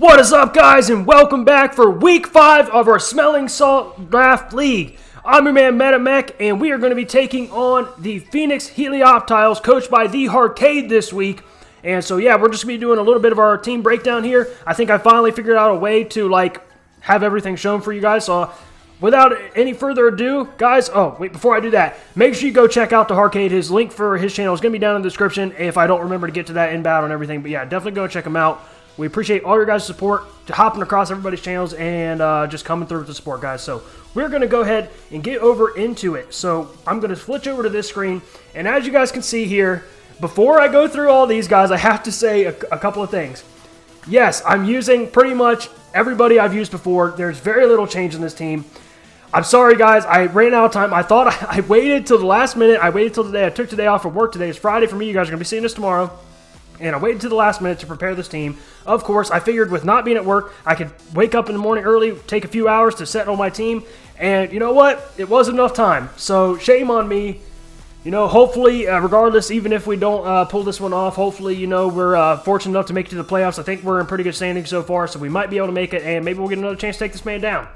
What is up, guys, and welcome back for week 5 of our Smelling Salt Draft League. I'm your man, MetaMech, and we are going to be taking on the Phoenix Helioptiles, coached by the Arcade this week. And so, yeah, we're just going to be doing a little bit of our team breakdown here. I think I finally figured out a way to, have everything shown for you guys. So, without any further ado, guys, before I do that, make sure you go check out the Arcade. His link for his channel is going to be down in the description if I don't remember to get to that inbound and everything. But, yeah, definitely go check him out. We appreciate all your guys' support, to hopping across everybody's channels and just coming through with the support, guys. So we're going to go ahead and get over into it. So I'm going to switch over to this screen. And as you guys can see here, before I go through all these guys, I have to say a couple of things. Yes, I'm using pretty much everybody I've used before. There's very little change in this team. I'm sorry, guys. I ran out of time. I thought I waited till the last minute. I waited till today. I took today off from work today. It's Friday for me. You guys are going to be seeing this tomorrow. And I waited to the last minute to prepare this team. Of course, I figured with not being at work, I could wake up in the morning early, take a few hours to set on my team. And you know what? It wasn't enough time. So shame on me. You know, hopefully, regardless, even if we don't pull this one off, hopefully, you know, we're fortunate enough to make it to the playoffs. I think we're in pretty good standing so far, so we might be able to make it, and maybe we'll get another chance to take this man down.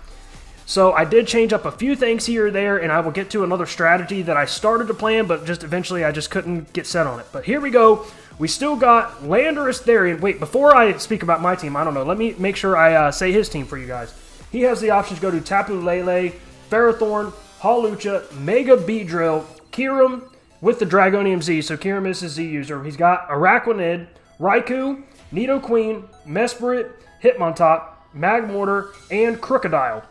So I did change up a few things here or there, and I will get to another strategy that I started to plan, but just eventually I just couldn't get set on it. But here we go. We still got Landorus Therian. Wait, before I speak about my team, I don't know. Let me make sure I say his team for you guys. He has the option to go to Tapu Lele, Ferrothorn, Hawlucha, Mega Beedrill, Kyurem with the Dragonium Z. So Kyurem is his Z user. He's got Araquanid, Raikou, Nidoqueen, Mesprit, Hitmontop, Magmortar, and Crocodile.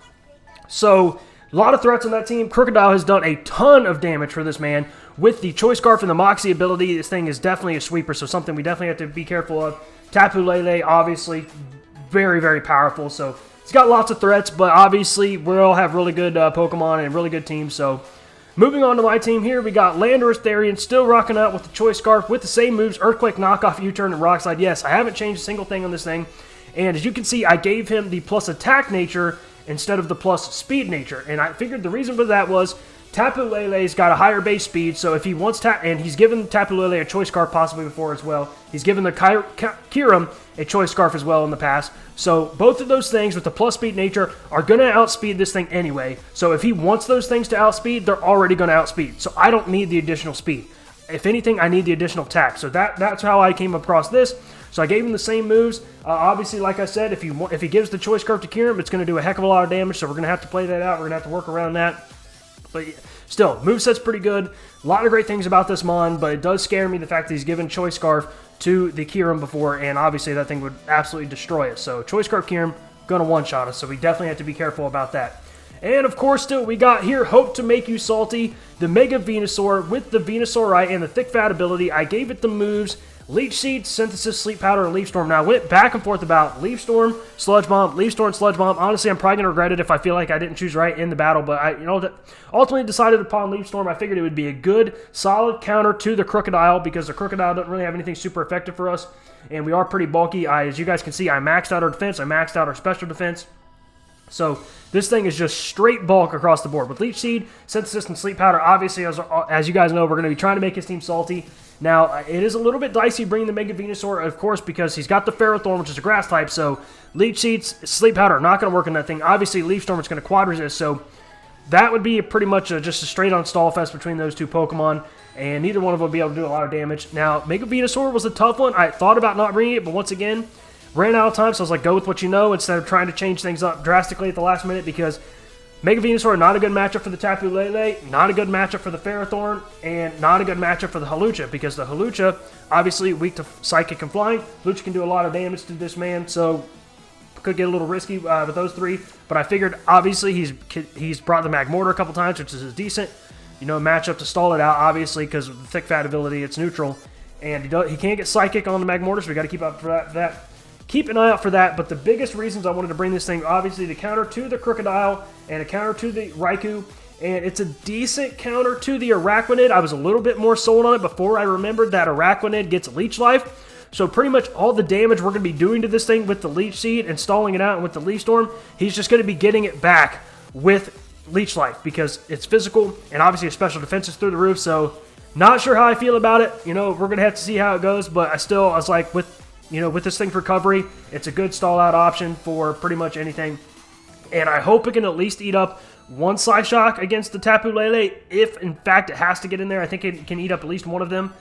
So a lot of threats on that team. Crocodile has done a ton of damage for this man. With the Choice Scarf and the Moxie ability, this thing is definitely a sweeper, so something we definitely have to be careful of. Tapu Lele, obviously, very, very powerful. So it's got lots of threats, but obviously we all have really good Pokemon and really good teams. So moving on to my team here, we got Landorus Therian still rocking out with the Choice Scarf with the same moves, Earthquake, Knockoff, U-Turn, and Rock Slide. Yes, I haven't changed a single thing on this thing. And as you can see, I gave him the plus attack nature instead of the plus speed nature. And I figured the reason for that was Tapu Lele's got a higher base speed, so if he wants and he's given Tapu Lele a Choice Scarf possibly before as well. He's given the Kyurem a Choice Scarf as well in the past. So both of those things with the plus speed nature are going to outspeed this thing anyway. So if he wants those things to outspeed, they're already going to outspeed. So I don't need the additional speed. If anything, I need the additional attack. So that's how I came across this. So I gave him the same moves. Obviously, like I said, if he gives the Choice Scarf to Kyurem, it's going to do a heck of a lot of damage. So we're going to have to play that out. We're going to have to work around that. But still, moveset's pretty good. A lot of great things about this Mon, but it does scare me the fact that he's given Choice Scarf to the Kyurem before, and obviously that thing would absolutely destroy us. So Choice Scarf Kyurem going to one-shot us, so we definitely have to be careful about that. And of course, still, we got here Hope to Make You Salty, the Mega Venusaur with the Venusaurite and the Thick Fat ability. I gave it the moves Leech Seed, Synthesis, Sleep Powder, and Leaf Storm. Now, I went back and forth about Leaf Storm, Sludge Bomb, Leaf Storm, Sludge Bomb. Honestly, I'm probably going to regret it if I feel like I didn't choose right in the battle, but I ultimately decided upon Leaf Storm. I figured it would be a good, solid counter to the Crocodile because the Crocodile doesn't really have anything super effective for us, and we are pretty bulky. As you guys can see, I maxed out our defense. I maxed out our special defense. So this thing is just straight bulk across the board. With Leech Seed, Synthesis, and Sleep Powder, obviously, as you guys know, we're going to be trying to make his team salty. Now, it is a little bit dicey bringing the Mega Venusaur, of course, because he's got the Ferrothorn, which is a grass type, so Leech Seeds, Sleep Powder are not going to work in that thing. Obviously, Leaf Storm is going to quad resist, so that would be pretty much just a straight-on stall fest between those two Pokemon, and neither one of them would be able to do a lot of damage. Now, Mega Venusaur was a tough one. I thought about not bringing it, but once again, ran out of time, so I was like, go with what you know instead of trying to change things up drastically at the last minute because Mega Venusaur, not a good matchup for the Tapu Lele, not a good matchup for the Ferrothorn, and not a good matchup for the Hawlucha because the Hawlucha, obviously weak to Psychic and Flying. Hawlucha can do a lot of damage to this man, so could get a little risky with those three. But I figured, obviously, he's brought the Magmortar a couple times, which is a decent, matchup to stall it out, obviously, because of the Thick Fat ability, it's neutral. And he can't get Psychic on the Magmortar, so we got to keep up for that. Keep an eye out for that, but the biggest reasons I wanted to bring this thing, obviously the counter to the Crocodile and a counter to the Raikou, and it's a decent counter to the Araquanid. I was a little bit more sold on it before I remembered that Araquanid gets Leech Life. So pretty much all the damage we're going to be doing to this thing with the Leech Seed and stalling it out and with the Leaf Storm, he's just going to be getting it back with Leech Life because it's physical and obviously his special defense is through the roof, so not sure how I feel about it. We're going to have to see how it goes, but I was like, with with this thing's recovery, it's a good stall out option for pretty much anything. And I hope it can at least eat up one Psyshock against the Tapu Lele. If, in fact, it has to get in there, I think it can eat up at least one of them.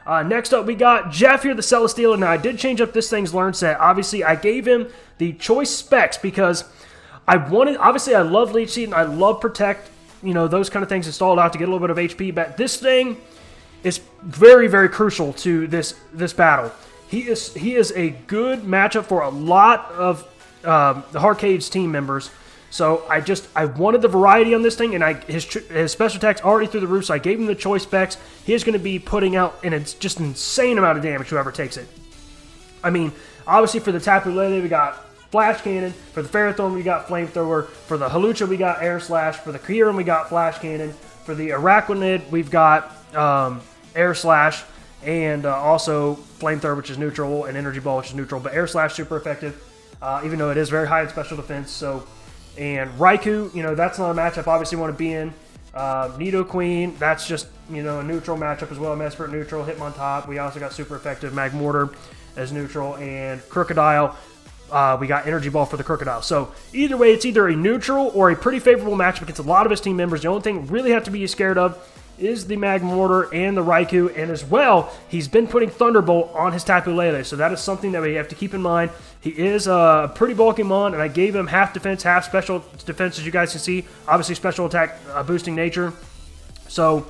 Next up, we got Jeff here, the Celesteela. Now, I did change up this thing's learn set. Obviously, I gave him the choice specs because obviously, I love Leech Seed and I love Protect, those kind of things installed out to get a little bit of HP. But this thing is very, very crucial to this battle. He is a good matchup for a lot of the Arcade's team members. So I wanted the variety on this thing, and his special attack's already through the roof, so I gave him the choice specs. He is going to be putting out just an insane amount of damage, whoever takes it. I mean, obviously for the Tapu Lele, we got Flash Cannon. For the Ferrothorn, we got Flamethrower. For the Helioptile, we got Air Slash. For the Heatran, we got Flash Cannon. For the Araquanid, we've got Air Slash, and also Flamethrower, which is neutral, and Energy Ball, which is neutral. But Air Slash, super effective, even though it is very high in special defense. And Raikou, that's not a matchup obviously you want to be in. Nidoqueen, that's just, a neutral matchup as well. Mesprit neutral, Hitmontop. We also got super effective Magmortar as neutral. And Crocodile, we got Energy Ball for the Crocodile. So either way, it's either a neutral or a pretty favorable matchup against a lot of his team members. The only thing you really have to be scared of is the Magmortar and the Raikou, and as well, he's been putting Thunderbolt on his Tapu Lele, so that is something that we have to keep in mind. He is a pretty bulky mon, and I gave him half defense, half special defense, as you guys can see. Obviously, special attack boosting nature. So,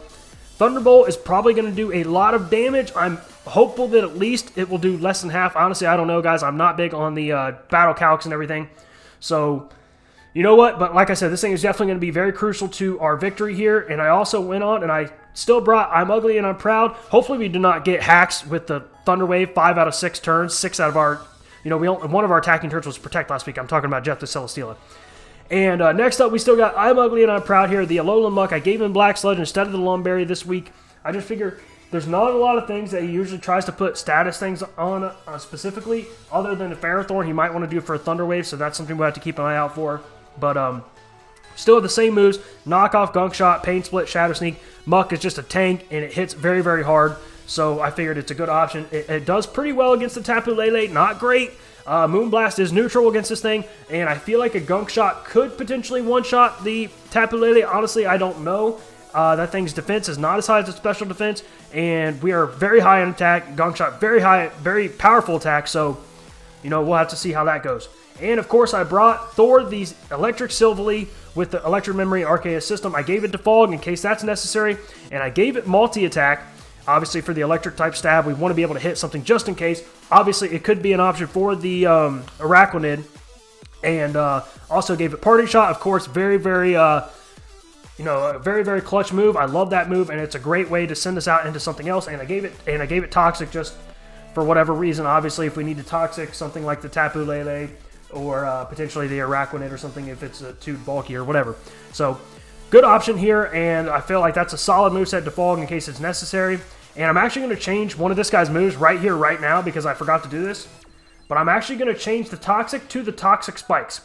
Thunderbolt is probably going to do a lot of damage. I'm hopeful that at least it will do less than half. Honestly, I don't know, guys. I'm not big on the battle calcs and everything. So, you know what? But like I said, this thing is definitely going to be very crucial to our victory here. And I also went on and I still brought I'm Ugly and I'm Proud. Hopefully we do not get hacks with the Thunder Wave 5 out of 6 turns. 6 out of our, one of our attacking turns was Protect last week. I'm talking about Jeff the Celesteela. And next up, we still got I'm Ugly and I'm Proud here. The Alolan Muck, I gave him Black Sludge instead of the Lumberry this week. I just figure there's not a lot of things that he usually tries to put status things on specifically, other than the Ferrothorn. He might want to do it for a Thunder Wave, so that's something we'll have to keep an eye out for. But still have the same moves: Knock Off, Gunk Shot, Pain Split, Shadow Sneak. Muck is just a tank, and it hits very, very hard. So I figured it's a good option. It does pretty well against the Tapu Lele. Not great. Moonblast is neutral against this thing, and I feel like a Gunk Shot could potentially one-shot the Tapu Lele. Honestly, I don't know. That thing's defense is not as high as its special defense, and we are very high in attack. Gunk Shot, very high, very powerful attack, so, we'll have to see how that goes. And, of course, I brought Thor the Electric Silvally with the Electric Memory Arceus system. I gave it Defog in case that's necessary, and I gave it multi-attack. Obviously, for the electric-type stab, we want to be able to hit something just in case. Obviously, it could be an option for the Araquanid. And also gave it Parting Shot, of course, very, very, a very, very clutch move. I love that move, and it's a great way to send us out into something else. And I gave it Toxic just for whatever reason. Obviously, if we need to Toxic something like the Tapu Lele, or potentially the Araquanid or something if it's too bulky or whatever. So, good option here, and I feel like that's a solid moveset to Defog in case it's necessary. And I'm actually going to change one of this guy's moves right here, right now, because I forgot to do this. But I'm actually going to change the Toxic to the Toxic Spikes.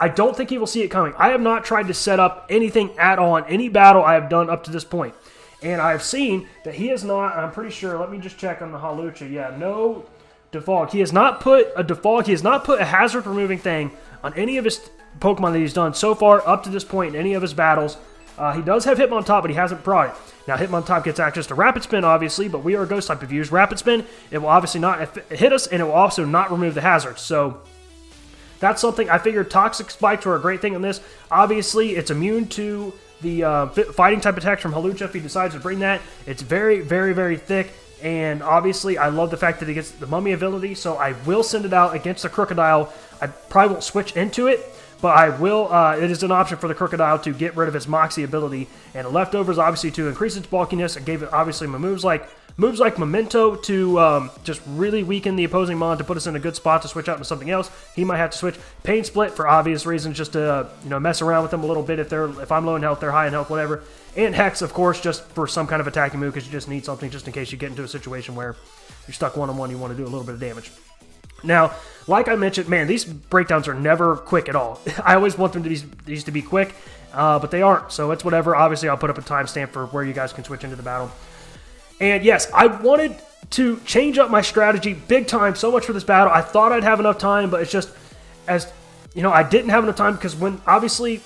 I don't think he will see it coming. I have not tried to set up anything at all in any battle I have done up to this point. And I've seen that he is not, I'm pretty sure, let me just check on the Hawlucha. Yeah, no Defog. He has not put a Defog, he has not put a hazard removing thing on any of his Pokemon that he's done so far up to this point in any of his battles. He does have Hitmontop, but he hasn't brought it. Now, Hitmontop gets access to Rapid Spin, obviously, but we are a Ghost type. If you use Rapid Spin, it will obviously not hit us, and it will also not remove the hazards. So, that's something I figured Toxic Spikes were a great thing on this. Obviously, it's immune to the fighting type attacks from Hawlucha if he decides to bring that. It's very, very, very thick. And obviously, I love the fact that it gets the Mummy ability, so I will send it out against the Crocodile. I probably won't switch into it, but I will. It is an option for the Crocodile to get rid of its Moxie ability. And the leftovers, obviously, to increase its bulkiness. I gave it, obviously, my moves like Memento to just really weaken the opposing Mon to put us in a good spot to switch out to something else. He might have to switch. Pain Split for obvious reasons, just to mess around with them a little bit if I'm low in health, they're high in health, whatever. And Hex, of course, just for some kind of attacking move because you just need something just in case you get into a situation where you're stuck one-on-one, you want to do a little bit of damage. Now, like I mentioned, man, these breakdowns are never quick at all. I always want them to be quick, but they aren't. So it's whatever. Obviously, I'll put up a timestamp for where you guys can switch into the battle. And yes, I wanted to change up my strategy big time. So much for this battle. I thought I'd have enough time, but it's just, as you know, I didn't have enough time because when, obviously,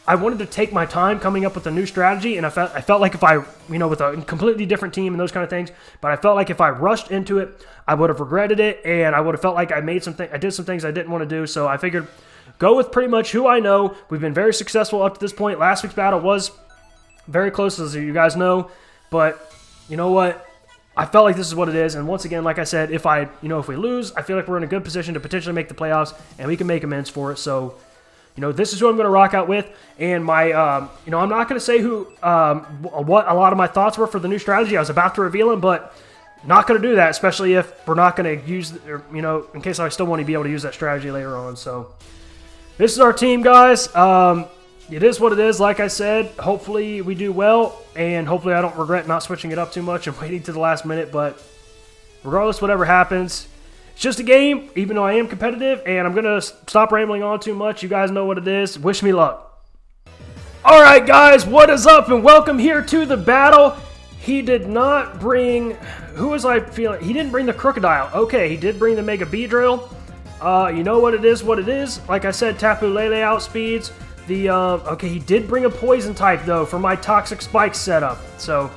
I wanted to take my time coming up with a new strategy, and I felt like if I, you know, with a completely different team and those kind of things, but I felt like if I rushed into it, I would have regretted it, and I would have felt like I did some things I didn't want to do, so I figured go with pretty much who I know. We've been very successful up to this point. Last week's battle was very close, as you guys know, but you know what? I felt like this is what it is, and once again, like I said, if we lose, I feel like we're in a good position to potentially make the playoffs, and we can make amends for it, so... You know, this is who I'm going to rock out with, and my, you know, I'm not going to say what a lot of my thoughts were for the new strategy. I was about to reveal them, but not going to do that, especially if we're not going to use, you know, in case I still want to be able to use that strategy later on. So, this is our team, guys. It is what it is. Like I said, hopefully we do well, and hopefully I don't regret not switching it up too much and waiting to the last minute, but regardless, whatever happens, it's just a game, even though I am competitive, and I'm going to stop rambling on too much. You guys know what it is. Wish me luck. All right, guys, what is up, and welcome here to the battle. He did not bring... Who was I feeling? He didn't bring the Crocodile. Okay, he did bring the Mega Beedrill. You know what it is, Like I said, Tapu Lele outspeeds. Okay, he did bring a Poison type, though, for my Toxic Spike setup. So...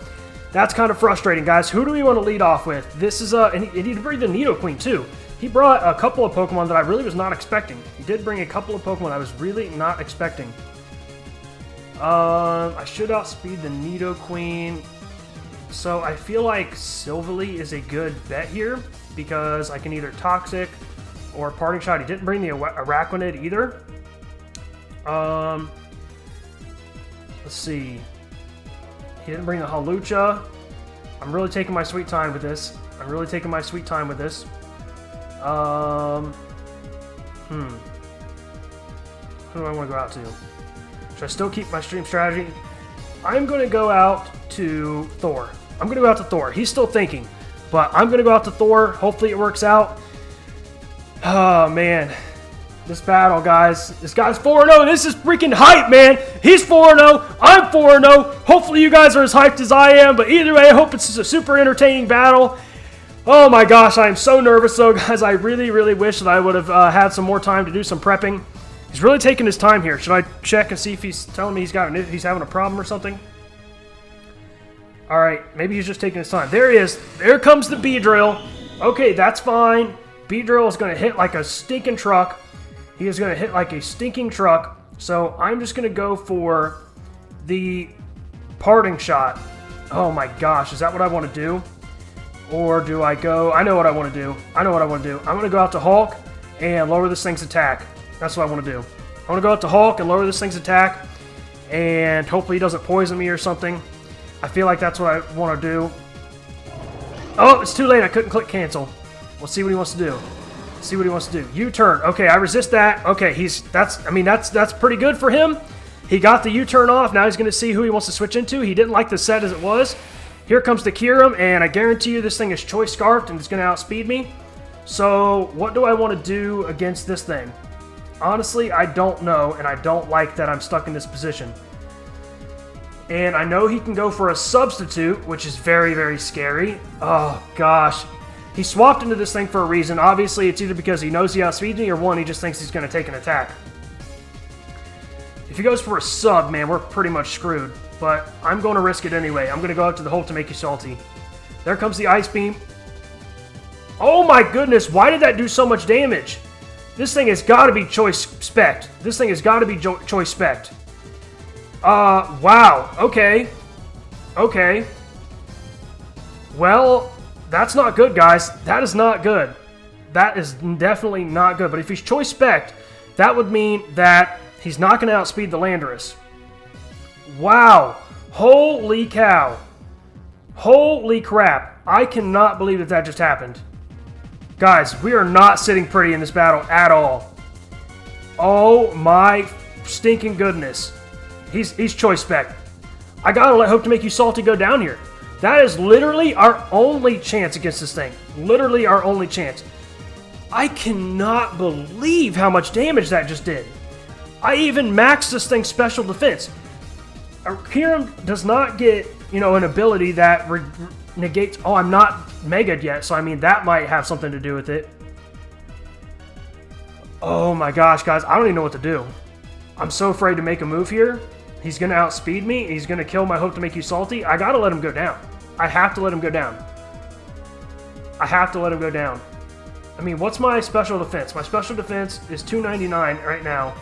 that's kind of frustrating, guys. Who do we want to lead off with? This is and he did bring the Nidoqueen too. He brought a couple of Pokemon that I really was not expecting. He did bring a couple of Pokemon I was really not expecting. I should outspeed the Nidoqueen. So I feel like Silvally is a good bet here because I can either Toxic or Parting Shot. He didn't bring the Araquanid either. Let's see. He didn't bring the Halucha. I'm really taking my sweet time with this. Who do I want to go out to? Should I still keep my stream strategy? I'm going to go out to Thor. He's still thinking, but I'm going to go out to Thor. Hopefully it works out. Oh, man. This battle, guys. This guy's 4-0. This is freaking hype, man. He's 4-0. I'm 4-0. Hopefully you guys are as hyped as I am. But either way, I hope it's a super entertaining battle. Oh my gosh, I am so nervous, though, guys. I really, really wish that I would have had some more time to do some prepping. He's really taking his time here. Should I check and see if he's telling me he's having a problem or something? All right, maybe he's just taking his time. There he is. There comes the Beedrill. Okay, that's fine. Beedrill is going to hit like a stinking truck. He is going to hit like a stinking truck. So I'm just going to go for the Parting Shot. Oh my gosh, is that what I want to do? Or do I go... I know what I want to do. I'm going to go out to Hulk and lower this thing's attack. That's what I want to do. I want to go out to Hulk and lower this thing's attack. And hopefully he doesn't poison me or something. I feel like that's what I want to do. Oh, it's too late. I couldn't click cancel. We'll see what he wants to do. U-turn. Okay, I resist that. Okay, that's pretty good for him. He got the U-turn off. Now he's going to see who he wants to switch into. He didn't like the set as it was. Here comes the Kyurem, and I guarantee you this thing is Choice Scarfed, and it's going to outspeed me. So, what do I want to do against this thing? Honestly, I don't know, and I don't like that I'm stuck in this position. And I know he can go for a substitute, which is very, very scary. Oh, gosh. He swapped into this thing for a reason. Obviously, it's either because he knows he outspeeds me, or one, he just thinks he's going to take an attack. If he goes for a sub, man, we're pretty much screwed. But I'm going to risk it anyway. I'm going to go out to the Hulk to make you salty. There comes the Ice Beam. Oh my goodness, why did that do so much damage? This thing has got to be Choice Spect. Choice Spect. Wow. Okay. Well, that's not good, guys. That is not good. That is definitely not good. But if he's Choice Spect, that would mean that he's not going to outspeed the Landorus. Wow. Holy cow. Holy crap. I cannot believe that just happened. Guys, we are not sitting pretty in this battle at all. Oh my stinking goodness. He's Choice Spec. I gotta let Hope to Make You Salty go down here. That is literally our only chance against this thing. Literally our only chance. I cannot believe how much damage that just did. I even maxed this thing's special defense. Kyurem does not get, an ability that negates... Oh, I'm not Mega'd yet, so I mean, that might have something to do with it. Oh my gosh, guys, I don't even know what to do. I'm so afraid to make a move here. He's going to outspeed me. He's going to kill my hope to make you salty. I got to let him go down. I have to let him go down. I have to let him go down. I mean, what's my special defense? My special defense is 299 right now.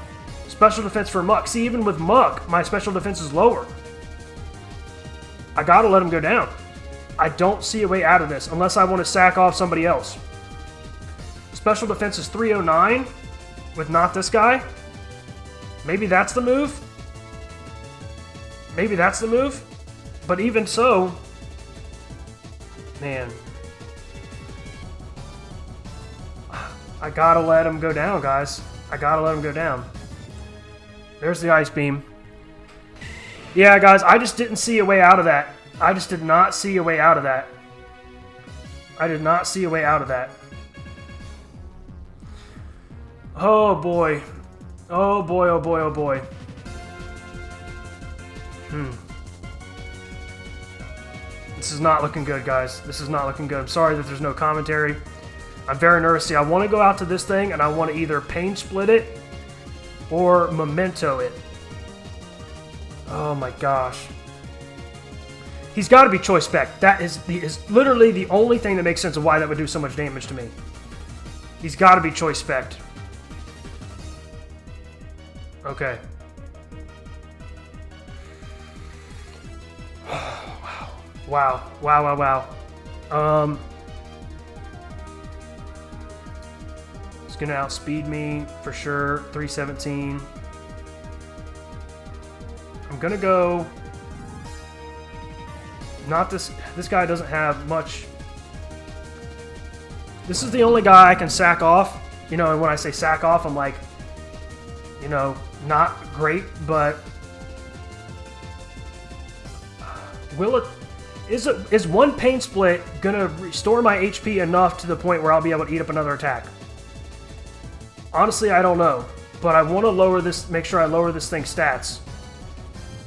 Special defense for Muck. See, even with Muck, my special defense is lower. I got to let him go down. I don't see a way out of this unless I want to sack off somebody else. Special defense is 309 with not this guy. Maybe that's the move. Maybe that's the move. But even so, man, I gotta let him go down, guys. I gotta let him go down. There's the Ice Beam. Yeah, guys, I just didn't see a way out of that. I just did not see a way out of that. I did not see a way out of that. Oh, boy. Oh, boy, oh, boy, oh, boy. This is not looking good, guys. This is not looking good. I'm sorry that there's no commentary. I'm very nervous. See, I want to go out to this thing, and I want to either Pain Split it or Memento it. Oh, my gosh. He's got to be Choice Spec. That is literally the only thing that makes sense of why that would do so much damage to me. He's got to be Choice Spec. Okay. Wow. Wow, wow, wow. He's going to outspeed me for sure. 317. I'm going to go... Not this... This guy doesn't have much... This is the only guy I can sack off. You know, and when I say sack off, I'm like... You know, not great, but... Will it... Is one Pain Split going to restore my HP enough to the point where I'll be able to eat up another attack? Honestly, I don't know. But I want to lower this, make sure I lower this thing's stats.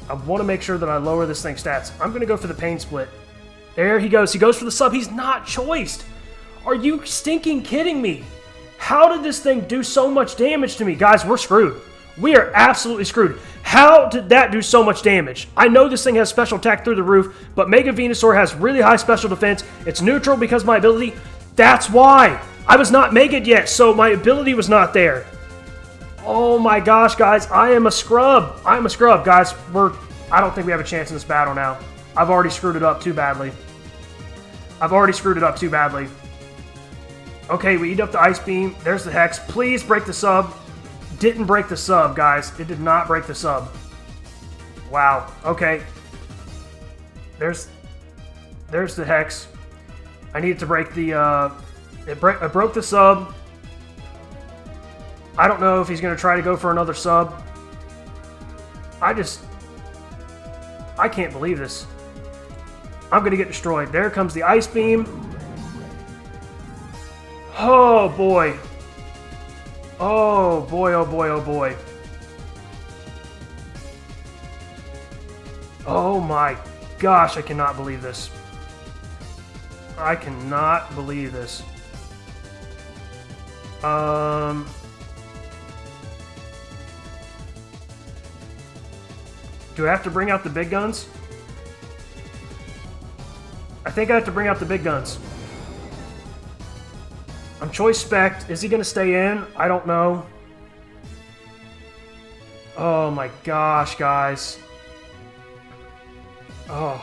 I want to make sure that I lower this thing's stats. I'm going to go for the Pain Split. There he goes. He goes for the sub. He's not choiced. Are you stinking kidding me? How did this thing do so much damage to me? Guys, we're screwed. We are absolutely screwed. How did that do so much damage? I know this thing has special attack through the roof, but Mega Venusaur has really high special defense. It's neutral because of my ability. That's why. I was not Mega'd yet, so my ability was not there. Oh my gosh, guys. I am a scrub. I am a scrub, guys. I don't think we have a chance in this battle now. I've already screwed it up too badly. I've already screwed it up too badly. Okay, we eat up the Ice Beam. There's the Hex. Please break the sub. Didn't break the sub, guys. It did not break the sub. Wow. Okay. There's the Hex. I needed to break the... I broke the sub. I don't know if he's going to try to go for another sub. I can't believe this. I'm going to get destroyed. There comes the Ice Beam. Oh, boy. Oh, boy, oh, boy, oh, boy. Oh, my gosh, I cannot believe this. I cannot believe this. Do I have to bring out the big guns? I think I have to bring out the big guns. I'm Choice Spec'd. Is he going to stay in? I don't know. Oh my gosh, guys. Oh.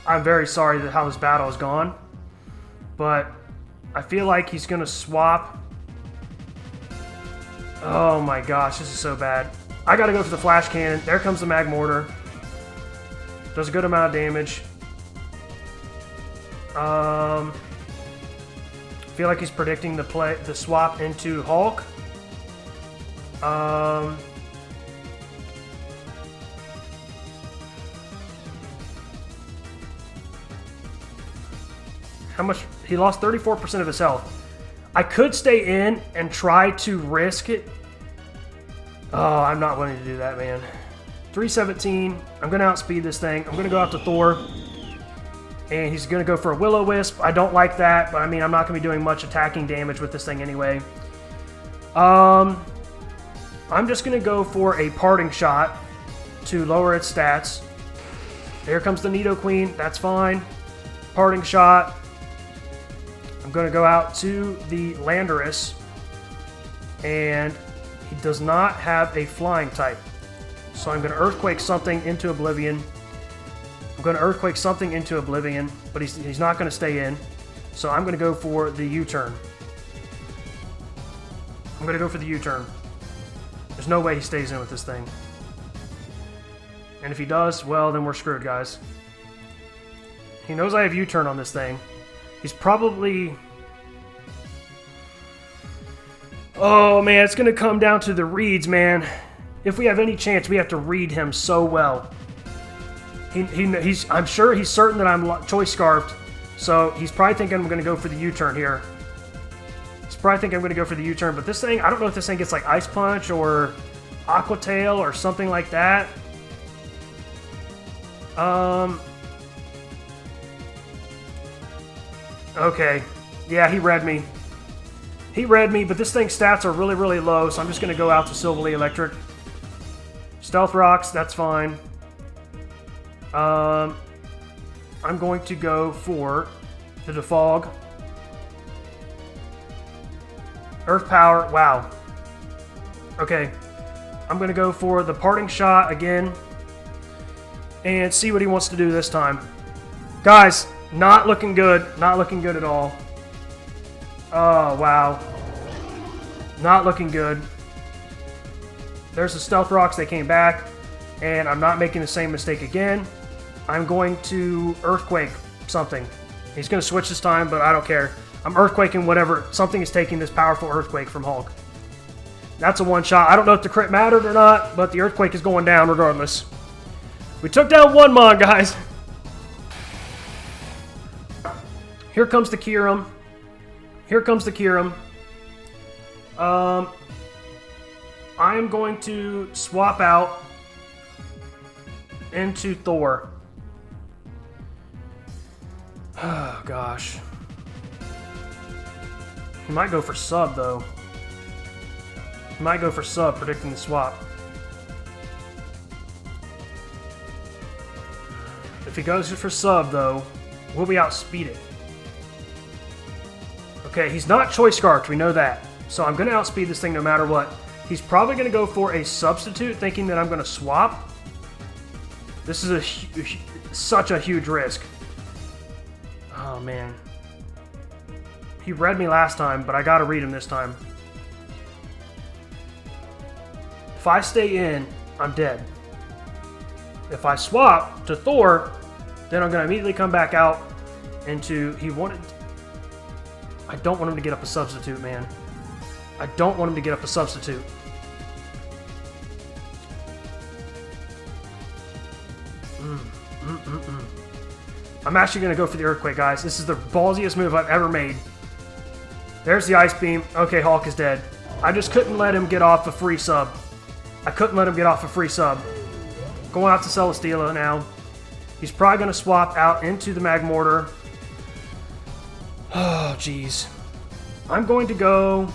I'm very sorry that how this battle has gone. But I feel like he's going to swap. Oh my gosh, this is so bad. I got to go for the Flash Cannon. There comes the Mag Mortar. Does a good amount of damage. Feel like he's predicting the swap into Hulk. How much? He lost 34% of his health. I could stay in and try to risk it. Oh, I'm not willing to do that, man. 317. I'm going to outspeed this thing. I'm going to go out to Thor. And he's going to go for a Will-O-Wisp. I don't like that, but I mean, I'm not going to be doing much attacking damage with this thing anyway. I'm just going to go for a Parting Shot to lower its stats. There comes the Nidoqueen. That's fine. Parting Shot. I'm going to go out to the Landorus. And he does not have a flying type. So I'm going to Earthquake something into Oblivion. I'm going to Earthquake something into Oblivion, but he's not going to stay in. So I'm going to go for the U-turn. I'm going to go for the U-turn. There's no way he stays in with this thing. And if he does, well, then we're screwed, guys. He knows I have U-turn on this thing. He's probably... Oh, man, it's going to come down to the reads, man. If we have any chance, we have to read him so well. I'm sure he's certain that I'm Choice Scarfed, so he's probably thinking I'm going to go for the U-turn here. He's probably thinking I'm going to go for the U-turn, but this thing, I don't know if this thing gets like Ice Punch or Aqua Tail or something like that. Okay. Yeah, he read me. He read me, but this thing's stats are really, really low, so I'm just going to go out to Silvally Electric. Stealth Rocks, that's fine. I'm going to go for the Defog. Earth Power, wow. Okay. I'm going to go for the Parting Shot again. And see what he wants to do this time. Guys, not looking good. Not looking good at all. Oh, wow. Not looking good. There's the Stealth Rocks. They came back. And I'm not making the same mistake again. I'm going to Earthquake something. He's going to switch this time, but I don't care. I'm Earthquaking whatever. Something is taking this powerful Earthquake from Hulk. That's a one-shot. I don't know if the crit mattered or not, but the Earthquake is going down regardless. We took down one Mon, guys. Here comes the Kyurem. Here comes the Kyurem. I am going to swap out into Thor. Oh, gosh. He might go for sub, though. He might go for sub, predicting the swap. If he goes for sub, though, will we outspeed it? Okay, he's not Choice Scarfed, we know that. So I'm going to outspeed this thing no matter what. He's probably going to go for a substitute, thinking that I'm going to swap. This is such a huge risk. Oh, man. He read me last time, but I got to read him this time. If I stay in, I'm dead. If I swap to Thor, then I'm going to immediately come back out into... I don't want him to get up a substitute, man. I don't want him to get up a substitute. I'm actually going to go for the Earthquake, guys. This is the ballsiest move I've ever made. There's the Ice Beam. Okay, Hulk is dead. I just couldn't let him get off a free sub. I couldn't let him get off a free sub. Going out to Celesteela now. He's probably going to swap out into the Magmortar. Oh, jeez. I'm going to go...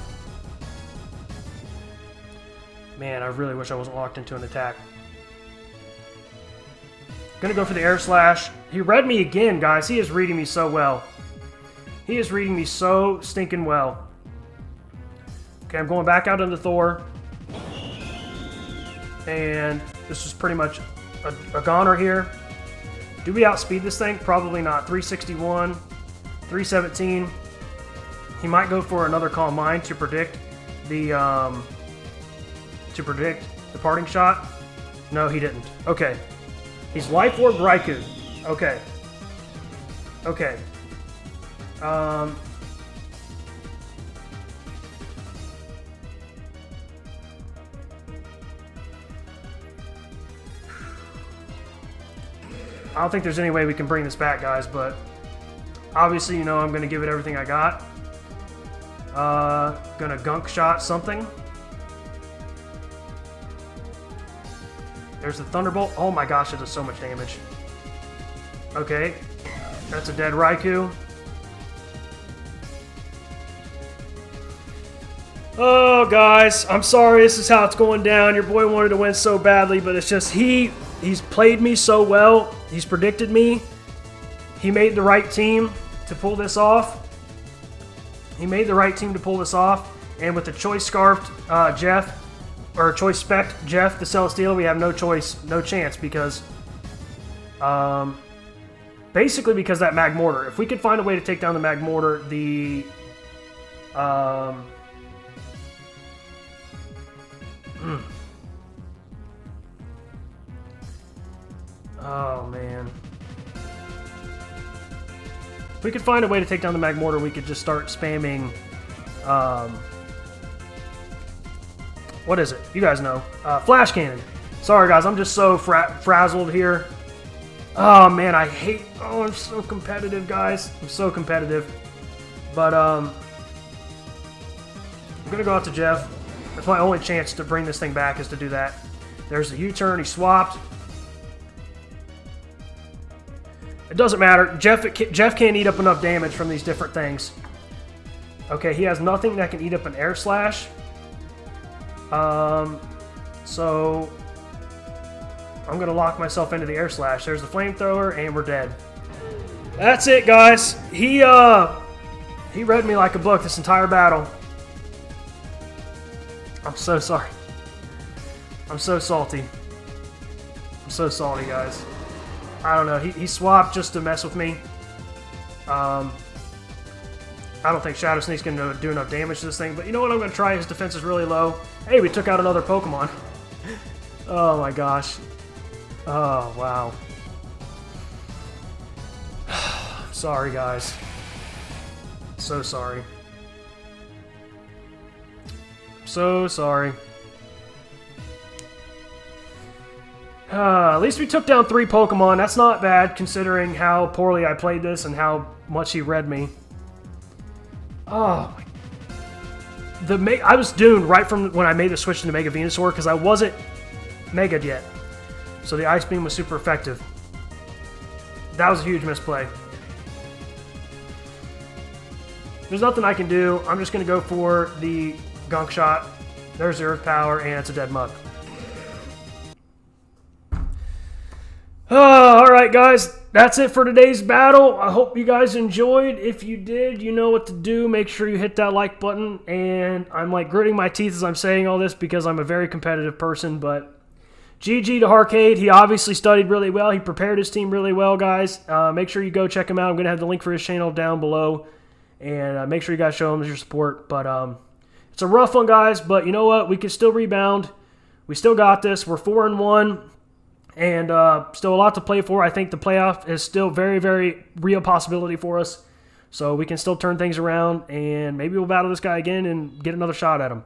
Man, I really wish I wasn't locked into an attack. Gonna go for the Air Slash. He read me again, guys. He is reading me so well. He is reading me so stinking well. Okay, I'm going back out into Thor. And this is pretty much a goner here. Do we outspeed this thing? Probably not. 361, 317. He might go for another Calm Mind to predict the Parting Shot. No, he didn't. Okay. He's Life Orb Raikou. Okay. Okay. I don't think there's any way we can bring this back, guys, but obviously, you know, I'm going to give it everything I got. Gonna Gunk Shot something. There's the Thunderbolt. Oh my gosh, it does so much damage. Okay. That's a dead Raikou. Oh, guys, I'm sorry. This is how it's going down. Your boy wanted to win so badly, but it's just he's played me so well. He's predicted me. He made the right team to pull this off. He made the right team to pull this off. And with the choice scarfed Jeff, or choice spec Jeff, the Celesteela, we have no choice, no chance because, basically because that Magmortar. If we could find a way to take down the Magmortar, oh, man. If we could find a way to take down the Magmortar, we could just start spamming, what is it? You guys know. Flash Cannon. Sorry, guys. I'm just so frazzled here. Oh, man. I'm so competitive, guys. I'm so competitive. But, I'm going to go out to Jeff. That's my only chance to bring this thing back is to do that. There's the U-turn. He swapped. It doesn't matter. Jeff can't eat up enough damage from these different things. Okay, he has nothing that can eat up an Air Slash. So I'm going to lock myself into the Air Slash. There's the Flamethrower, and we're dead. That's it, guys. He read me like a book this entire battle. I'm so sorry. I'm so salty. I'm so salty, guys. I don't know. He swapped just to mess with me. I don't think Shadow Sneak's going to do enough damage to this thing. But you know what I'm going to try? His defense is really low. Hey, we took out another Pokemon. Oh, my gosh. Oh, wow. Sorry, guys. So sorry. So sorry. At least we took down 3 Pokemon. That's not bad, considering how poorly I played this and how much he read me. Oh, my... I was doomed right from when I made the switch into Mega Venusaur because I wasn't Mega'd yet. So the Ice Beam was super effective. That was a huge misplay. There's nothing I can do. I'm just going to go for the Gunk Shot. There's the Earth Power, and it's a dead Muk. Alright, guys. That's it for today's battle. I hope you guys enjoyed. If you did, you know what to do. Make sure you hit that like button. And I'm like gritting my teeth as I'm saying all this because I'm a very competitive person. But GG to Harcade. He obviously studied really well. He prepared his team really well, guys. Make sure you go check him out. I'm going to have the link for his channel down below. And make sure you guys show him your support. But it's a rough one, guys. But you know what? We can still rebound. We still got this. We're 4-1. And still a lot to play for. I think the playoff is still very, very real possibility for us. So we can still turn things around, and maybe we'll battle this guy again and get another shot at him.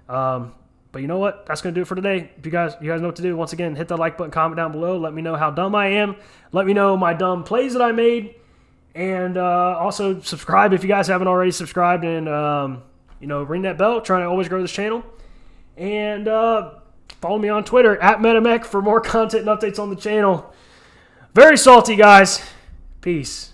But you know what? That's going to do it for today. If you guys know what to do. Once again, hit that like button, comment down below. Let me know how dumb I am. Let me know my dumb plays that I made. And also subscribe if you guys haven't already subscribed. And, ring that bell. Trying to always grow this channel. And... follow me on Twitter, @MetaMech, for more content and updates on the channel. Very salty, guys. Peace.